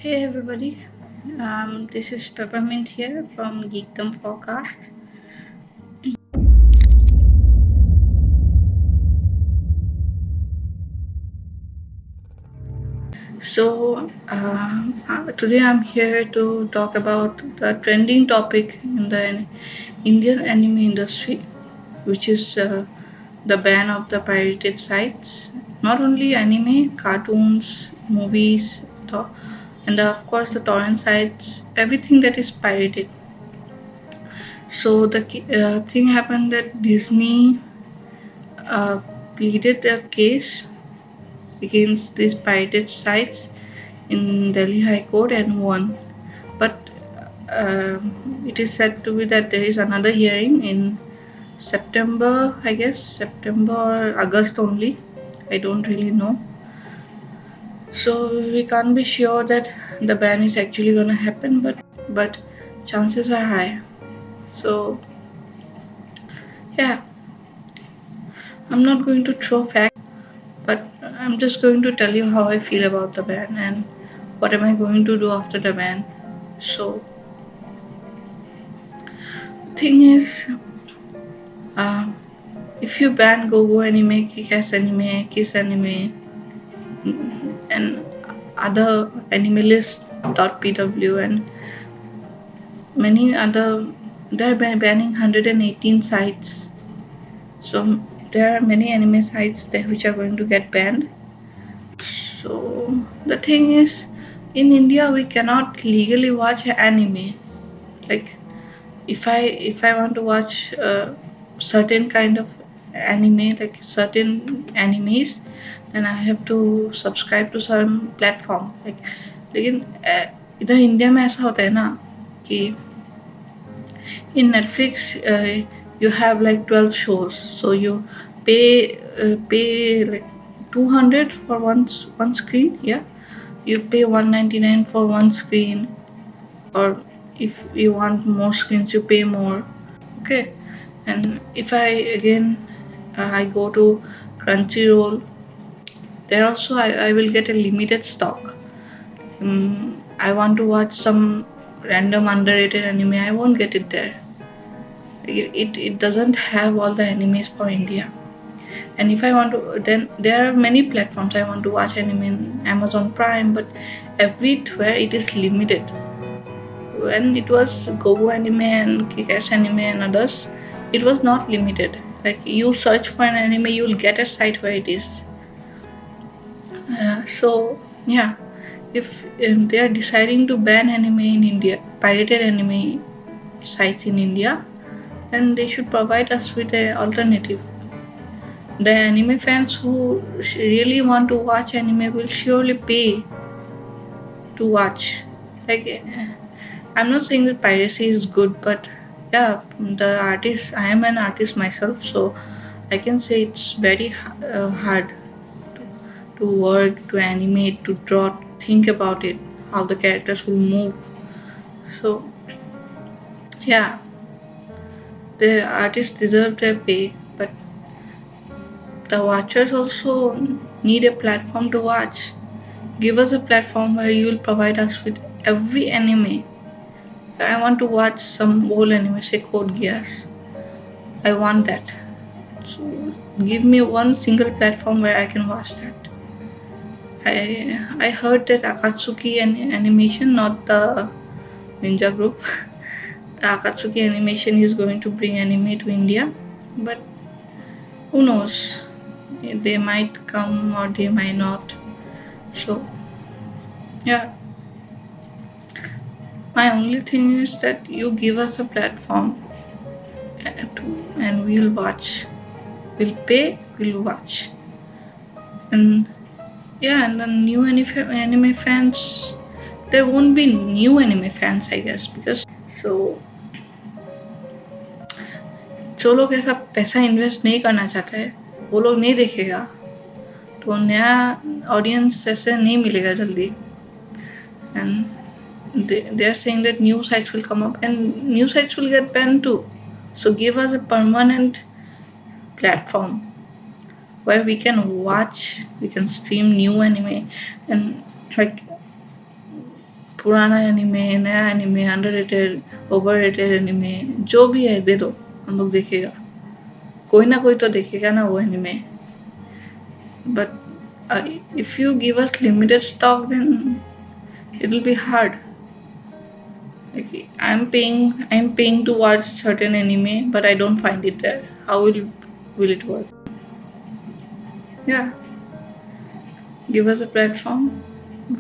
Hey everybody, this is Peppermint here from Geekdom Forecast. Today I'm here to talk about the trending topic in the Indian anime industry, which is the ban of the pirated sites. Not only anime, cartoons, movies, and of course the torrent sites, everything that is pirated. So the thing happened that Disney uh, pleaded a case against these pirated sites in Delhi High Court and won. But it is said to be that there is another hearing in September, I guess, September or August only. I don't really know. So we can't be sure that the ban is actually gonna happen, but chances are high. So yeah, I'm not going to throw facts, but I'm just going to tell you how I feel about the ban and what am I going to do after the ban. So thing is, uh, if you ban Go Anime, Kick-Ass Anime, Kiss Anime, and other Animalist.pw and many other, they're banning 118 sites. So there are many anime sites there which are going to get banned. So the thing is, in India we cannot legally watch anime. Like if I want to watch certain kind of anime, like certain animes, then I have to subscribe to some platform. लेकिन इधर India में ऐसा होता है ना कि in Netflix you have like 12 shows, so you pay like 200 for one screen. Yeah, you pay 199 for one screen, or if you want more screens you pay more. Okay, and if I again I go to Crunchyroll, there also I will get a limited stock. I want to watch some random underrated anime, I won't get it there. It doesn't have all the animes for India. And if I want to, then there are many platforms I want to watch anime in Amazon Prime, but everywhere it is limited. When it was Gogo Anime and Kick-Ass Anime and others, it was not limited. Like you search for an anime, you will get a site where it is. So yeah, if they are deciding to ban anime in India, pirated anime sites in India, then they should provide us with an alternative. The anime fans who really want to watch anime will surely pay to watch. Like, I'm not saying that piracy is good, but yeah, the artist, I am an artist myself, so I can say it's very hard to work, to animate, to draw, think about it, how the characters will move. So, yeah, the artists deserve their pay, but the watchers also need a platform to watch. Give us a platform where you will provide us with every anime. I want to watch some old anime, say Code Geass. I want that. So give me one single platform where I can watch that. I heard that Akatsuki animation, not the Ninja Group. The Akatsuki animation is going to bring anime to India, but who knows? They might come or they might not. So yeah, my only thing is that you give us a platform and we'll watch. We'll pay, we'll watch. And yeah, and the new anime fans, there won't be new anime fans, I guess, because so जो लोग ऐसा पैसा invest नहीं करना चाहते हैं वो लोग नहीं देखेगा, तो नया ऑडियंस ऐसे नहीं मिलेगा जल्दी. And they are saying that new sites will come up and new sites will get banned too. So give us a permanent platform where we can watch, we can stream new anime, and like पुराना anime, नया anime, underrated, overrated anime, जो भी है दे दो, हम लोग देखेगा। कोई ना कोई तो देखेगा ना वो anime. But if you give us limited stock, then it will be hard. Like, I'm paying to watch certain anime, but I don't find it there. How will it work? Yeah, give us a platform.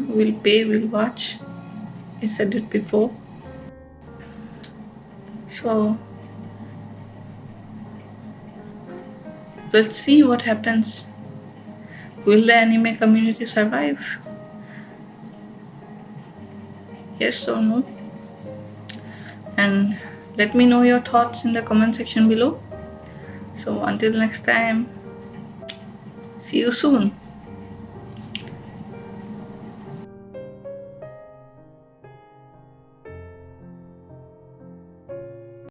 We'll pay, we'll watch. I said it before. So let's see what happens. Will the anime community survive? Yes or no? And let me know your thoughts in the comment section below. So until next time, see you soon.